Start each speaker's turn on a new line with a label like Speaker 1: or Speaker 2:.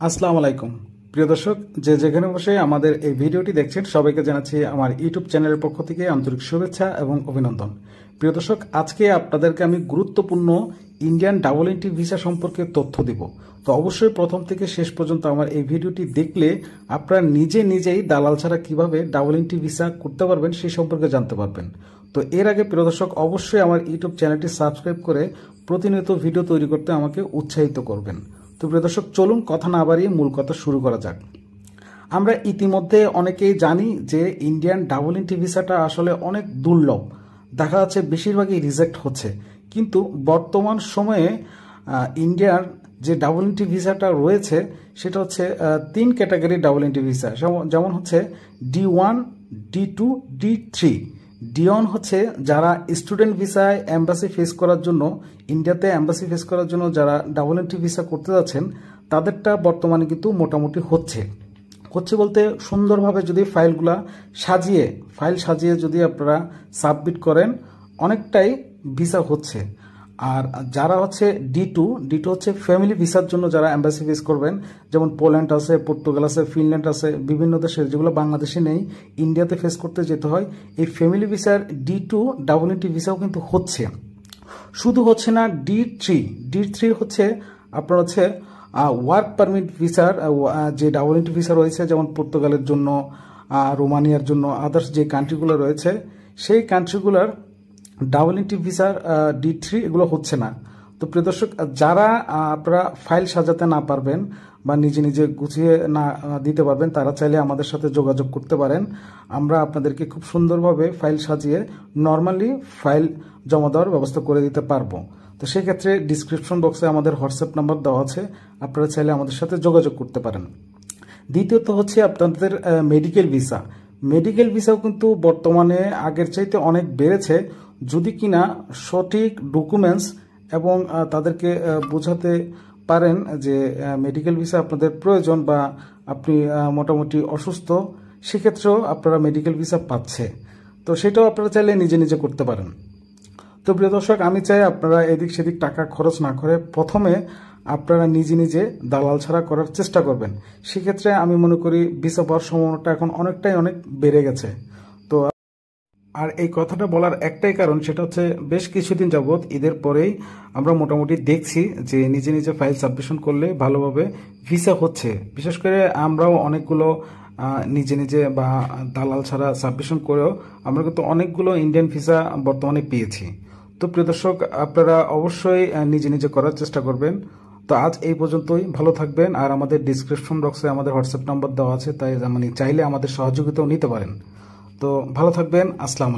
Speaker 1: আসসালামু আলাইকুম প্রিয় দর্শক, যে যেখানে বসে আমাদের এই ভিডিওটি দেখছেন সবাইকে জানাচ্ছি আমার ইউটিউব চ্যানেলের পক্ষ থেকে আন্তরিক শুভেচ্ছা এবং অভিনন্দন। প্রিয় দর্শক, আজকে আপনাদেরকে আমি গুরুত্বপূর্ণ ইন্ডিয়ান ডাবল এন্ট্রি ভিসা সম্পর্কে তথ্য দিব। তো অবশ্যই প্রথম থেকে শেষ পর্যন্ত আমার এই ভিডিওটি দেখলে আপনারা নিজেই দালাল ছাড়া কিভাবে ডাবল এন্ট্রি ভিসা করতে পারবেন সেই সম্পর্কে জানতে পারবেন। তো এর আগে প্রিয় দর্শক, অবশ্যই আমার ইউটিউব চ্যানেলটি সাবস্ক্রাইব করে প্রতিনিয়ত ভিডিও তৈরি করতে আমাকে উৎসাহিত করবেন। তো প্রিয় দর্শক, চলুন কথা না বাড়িয়ে মূল কথা শুরু করা যাক। আমরা ইতিমধ্যে অনেকেই জানি যে ইন্ডিয়ান ডাবল এন্ট্রি ভিসাটা আসলে অনেক দুর্লভ, দেখা যাচ্ছে বেশিরভাগই রিজেক্ট হচ্ছে। কিন্তু বর্তমান সময়ে ইন্ডিয়ার যে ডাবল এন্ট্রি ভিসাটা রয়েছে সেটা হচ্ছে তিন ক্যাটাগরির ডাবল এন্ট্রি ভিসা, যেমন হচ্ছে D1, D2, D3। D1 হচ্ছে যারা স্টুডেন্ট ভিসায় এম্বাসি ফেস করার জন্য, ইন্ডিয়াতে এম্বাসি ফেস করার জন্য যারা ডাবল এন্ট্রি ভিসা করতে যাচ্ছেন তাদেরটা বর্তমানে কিন্তু মোটামুটি হচ্ছে বলতে সুন্দরভাবে যদি ফাইল সাজিয়ে যদি আপনারা সাবমিট করেন অনেকটাই ভিসা হচ্ছে। আর যারা হচ্ছে D2 হচ্ছে ফ্যামিলি ভিসার জন্য যারা এম্বাসি ফেস করবেন, যেমন পোল্যান্ড আছে, পর্তুগাল আছে, ফিনল্যান্ড আছে, বিভিন্ন দেশের যেগুলো বাংলাদেশে নেই, ইন্ডিয়াতে ফেস করতে যেতে হয়, এই ফ্যামিলি ভিসার D2 ডাবল এন্ট্রি ভিসাও কিন্তু হচ্ছে। শুধু হচ্ছে না D3 হচ্ছে আপনার হচ্ছে ওয়ার্ক পারমিট ভিসার যে ডাবল এন্ট্রি ভিসা রয়েছে, যেমন পর্তুগালের জন্য, রোমানিয়ার জন্য, আদার্স যে কান্ট্রিগুলো রয়েছে সেই কান্ট্রিগুলোর ডাবল এন্ট্রি ভিসার D3 এগুলো হচ্ছে না। তো প্রিয় দর্শক, যারা আপনারা ফাইল সাজাতে না পারবেন বা নিজে গুছিয়ে না দিতে পারবেন তারা চাইলে আমাদের সাথে যোগাযোগ করতে পারেন। আমরা আপনাদেরকে খুব সুন্দরভাবে ফাইল সাজিয়ে নর্মালি ফাইল জমা দেওয়ার ব্যবস্থা করে দিতে পারবো। তো সেক্ষেত্রে ডিসক্রিপশন বক্সে আমাদের হোয়াটসঅ্যাপ নাম্বার দেওয়া আছে, আপনারা চাইলে আমাদের সাথে যোগাযোগ করতে পারেন। দ্বিতীয়ত হচ্ছে আপনাদের মেডিকেল ভিসাও কিন্তু বর্তমানে আগের চাইতে অনেক বেড়েছে, যদি কিনা সঠিক ডকুমেন্টস এবং তাদেরকে বোঝাতে পারেন যে মেডিকেল ভিসা আপনাদের প্রয়োজন বা আপনি মোটামুটি অসুস্থ, সেক্ষেত্রেও আপনারা মেডিকেল ভিসা পাচ্ছে। তো সেটাও আপনারা চাইলে নিজে করতে পারেন। তো প্রিয় দর্শক, আমি চাই আপনারা এদিক সেদিক টাকা খরচ না করে প্রথমে আপনারা নিজে দালাল ছাড়া করার চেষ্টা করবেন। সেক্ষেত্রে আমি মনে করি ভিসা পাওয়ার সম্ভাবনাটা এখন অনেক বেড়ে গেছে। তো আর এই কথাটা বলার একটাই কারণ, সেটা হচ্ছে বেশ কিছুদিন যাবৎ ঈদের পরেই আমরা মোটামুটি দেখছি যে নিজে ফাইল সাবমিশন করলে ভালোভাবে ভিসা হচ্ছে। বিশেষ করে আমরাও অনেকগুলো নিজে বা দালাল ছাড়া সাবমিশন করেও আমরা কিন্তু অনেকগুলো ইন্ডিয়ান ভিসা বর্তমানে পেয়েছি। তো প্রিয় দর্শক, আপনারা অবশ্যই নিজে করার চেষ্টা করবেন। তো আজ এই পর্যন্তই, ভালো থাকবেন। আর আমাদের ডিসক্রিপশন বক্সে আমাদের হোয়াটসঅ্যাপ নাম্বার দেওয়া আছে, তাই চাইলে আমাদের সহযোগিতাও নিতে পারেন। তো ভালো থাকবেন, আসসালামু আলাইকুম।